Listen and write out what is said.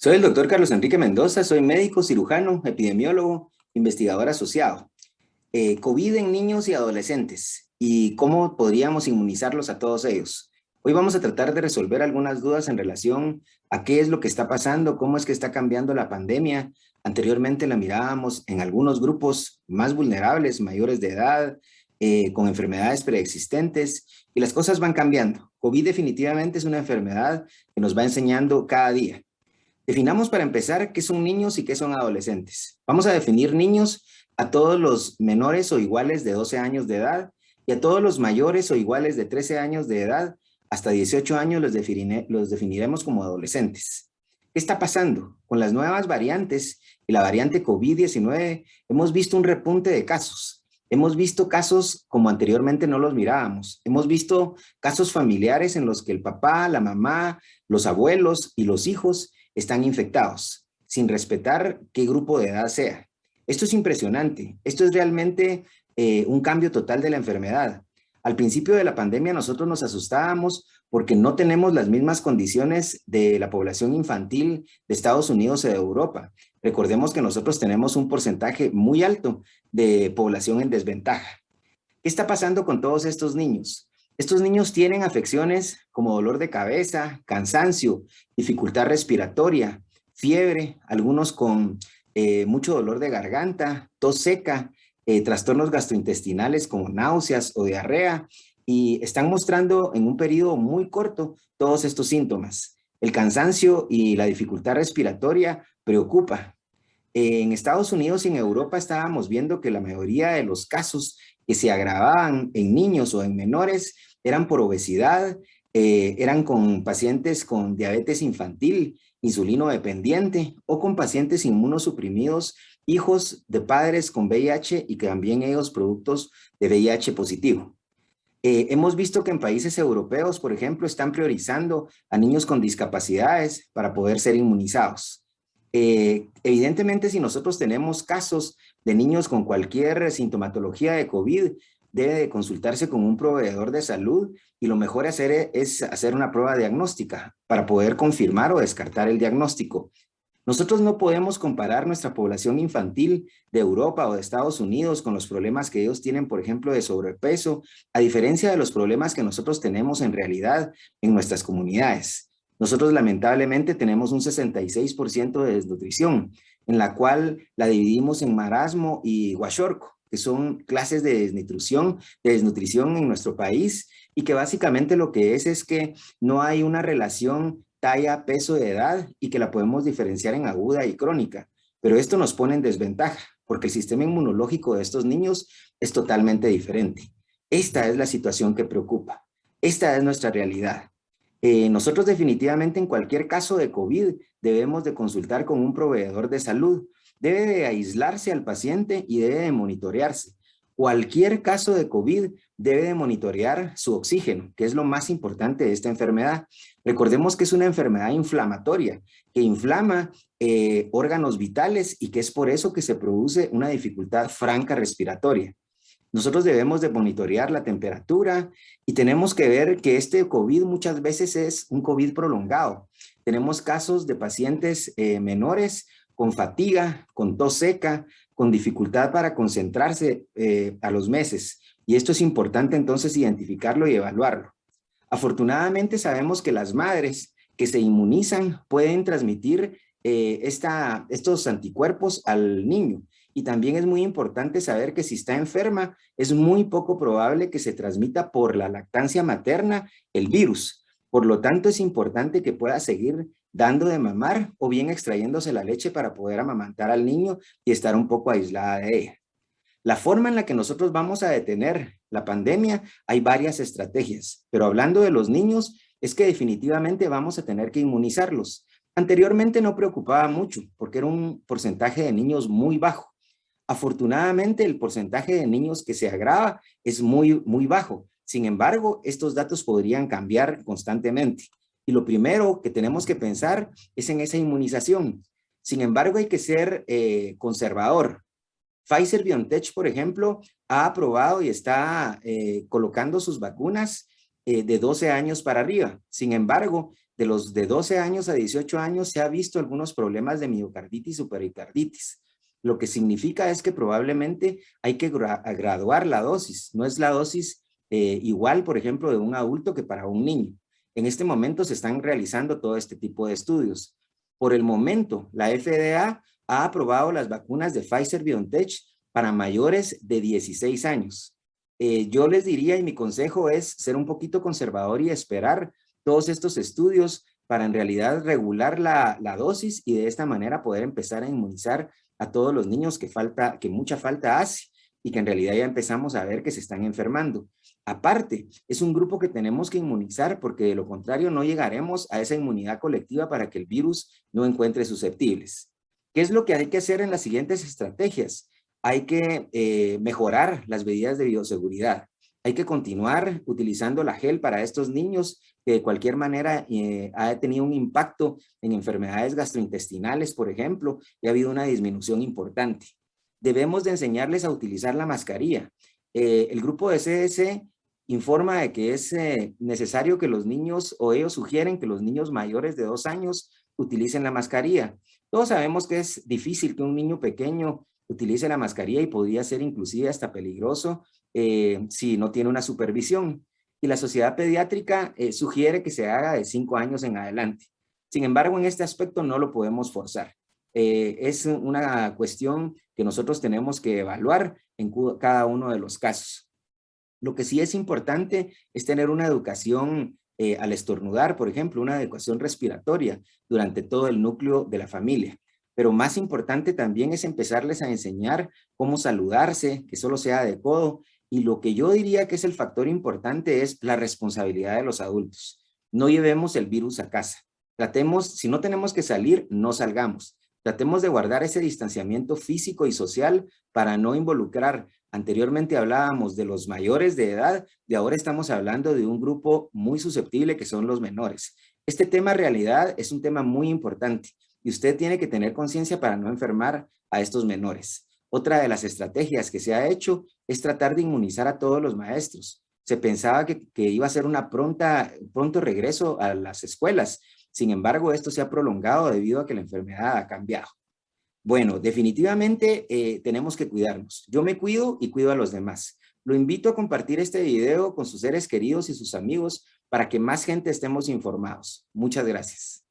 Soy el doctor Carlos Enrique Mendoza, soy médico, cirujano, epidemiólogo, investigador asociado. COVID en niños y adolescentes y cómo podríamos inmunizarlos a todos ellos. Hoy vamos a tratar de resolver algunas dudas en relación a qué es lo que está pasando, cómo es que está cambiando la pandemia. Anteriormente la mirábamos en algunos grupos más vulnerables, mayores de edad, con enfermedades preexistentes, y las cosas van cambiando. COVID definitivamente es una enfermedad que nos va enseñando cada día. Definamos para empezar qué son niños y qué son adolescentes. Vamos a definir niños a todos los menores o iguales de 12 años de edad y a todos los mayores o iguales de 13 años de edad hasta 18 años los definiremos como adolescentes. ¿Qué está pasando? Con las nuevas variantes y la variante COVID-19 hemos visto un repunte de casos. Hemos visto casos como anteriormente no los mirábamos. Hemos visto casos familiares en los que el papá, la mamá, los abuelos y los hijos están infectados, sin respetar qué grupo de edad sea. Esto es impresionante. Esto es realmente un cambio total de la enfermedad. Al principio de la pandemia nosotros nos asustábamos porque no tenemos las mismas condiciones de la población infantil de Estados Unidos o de Europa. Recordemos que nosotros tenemos un porcentaje muy alto de población en desventaja. ¿Qué está pasando con todos estos niños? Estos niños tienen afecciones como dolor de cabeza, cansancio, dificultad respiratoria, fiebre, algunos con mucho dolor de garganta, tos seca, trastornos gastrointestinales como náuseas o diarrea, y están mostrando en un periodo muy corto todos estos síntomas. El cansancio y la dificultad respiratoria preocupa. En Estados Unidos y en Europa estábamos viendo que la mayoría de los casos que se agravaban en niños o en menores eran por obesidad, eran con pacientes con diabetes infantil, insulino dependiente o con pacientes inmunosuprimidos, hijos de padres con VIH y que también ellos productos de VIH positivo. Hemos visto que en países europeos, por ejemplo, están priorizando a niños con discapacidades para poder ser inmunizados. Evidentemente, si nosotros tenemos casos de niños con cualquier sintomatología de COVID, debe de consultarse con un proveedor de salud y lo mejor es hacer una prueba diagnóstica para poder confirmar o descartar el diagnóstico. Nosotros no podemos comparar nuestra población infantil de Europa o de Estados Unidos con los problemas que ellos tienen, por ejemplo, de sobrepeso, a diferencia de los problemas que nosotros tenemos en realidad en nuestras comunidades. Nosotros lamentablemente tenemos un 66% de desnutrición, en la cual la dividimos en marasmo y huashorco, que son clases de desnutrición en nuestro país, y que básicamente lo que es que no hay una relación talla, peso de edad y que la podemos diferenciar en aguda y crónica. Pero esto nos pone en desventaja porque el sistema inmunológico de estos niños es totalmente diferente. Esta es la situación que preocupa. Esta es nuestra realidad. Nosotros definitivamente en cualquier caso de COVID debemos de consultar con un proveedor de salud. Debe de aislarse al paciente y debe de monitorearse. Cualquier caso de COVID debe de monitorear su oxígeno, que es lo más importante de esta enfermedad. Recordemos que es una enfermedad inflamatoria, que inflama órganos vitales y que es por eso que se produce una dificultad franca respiratoria. Nosotros debemos de monitorear la temperatura y tenemos que ver que este COVID muchas veces es un COVID prolongado. Tenemos casos de pacientes menores con fatiga, con tos seca, con dificultad para concentrarse a los meses. Y esto es importante entonces identificarlo y evaluarlo. Afortunadamente sabemos que las madres que se inmunizan pueden transmitir estos anticuerpos al niño. Y también es muy importante saber que si está enferma, es muy poco probable que se transmita por la lactancia materna el virus. Por lo tanto, es importante que pueda seguir dando de mamar o bien extrayéndose la leche para poder amamantar al niño y estar un poco aislada de ella. La forma en la que nosotros vamos a detener la pandemia, hay varias estrategias, pero hablando de los niños, es que definitivamente vamos a tener que inmunizarlos. Anteriormente no preocupaba mucho porque era un porcentaje de niños muy bajo. Afortunadamente, el porcentaje de niños que se agrava es muy bajo. Sin embargo, estos datos podrían cambiar constantemente. Y lo primero que tenemos que pensar es en esa inmunización. Sin embargo, hay que ser conservador. Pfizer-BioNTech, por ejemplo, ha aprobado y está colocando sus vacunas de 12 años para arriba. Sin embargo, de los de 12 años a 18 años se ha visto algunos problemas de miocarditis y supericarditis. Lo que significa es que probablemente hay que graduar la dosis. No es la dosis igual, por ejemplo, de un adulto que para un niño. En este momento se están realizando todo este tipo de estudios. Por el momento, la FDA ha aprobado las vacunas de Pfizer-BioNTech para mayores de 16 años. Yo les diría, y mi consejo es ser un poquito conservador y esperar todos estos estudios para en realidad regular la dosis y de esta manera poder empezar a inmunizar a todos los niños que mucha falta hace y que en realidad ya empezamos a ver que se están enfermando. Aparte, es un grupo que tenemos que inmunizar porque de lo contrario no llegaremos a esa inmunidad colectiva para que el virus no encuentre susceptibles. ¿Qué es lo que hay que hacer en las siguientes estrategias? Hay que mejorar las medidas de bioseguridad. Hay que continuar utilizando la gel para estos niños que de cualquier manera ha tenido un impacto en enfermedades gastrointestinales, por ejemplo, y ha habido una disminución importante. Debemos de enseñarles a utilizar la mascarilla. El grupo de CDC informa de que es necesario que los niños, o ellos sugieren que los niños mayores de 2 años utilicen la mascarilla. Todos sabemos que es difícil que un niño pequeño utilice la mascarilla y podría ser inclusive hasta peligroso si no tiene una supervisión. Y la Sociedad Pediátrica sugiere que se haga de 5 años en adelante. Sin embargo, en este aspecto no lo podemos forzar. Es una cuestión que nosotros tenemos que evaluar en cada uno de los casos. Lo que sí es importante es tener una educación al estornudar, por ejemplo, una educación respiratoria durante todo el núcleo de la familia. Pero más importante también es empezarles a enseñar cómo saludarse, que solo sea de codo. Y lo que yo diría que es el factor importante es la responsabilidad de los adultos. No llevemos el virus a casa. Tratemos, si no tenemos que salir, no salgamos. Tratemos de guardar ese distanciamiento físico y social para no involucrar. Anteriormente hablábamos de los mayores de edad y ahora estamos hablando de un grupo muy susceptible que son los menores. Este tema en realidad es un tema muy importante y usted tiene que tener conciencia para no enfermar a estos menores. Otra de las estrategias que se ha hecho es tratar de inmunizar a todos los maestros. Se pensaba que iba a ser pronto regreso a las escuelas. Sin embargo, esto se ha prolongado debido a que la enfermedad ha cambiado. Bueno, definitivamente tenemos que cuidarnos. Yo me cuido y cuido a los demás. Lo invito a compartir este video con sus seres queridos y sus amigos para que más gente estemos informados. Muchas gracias.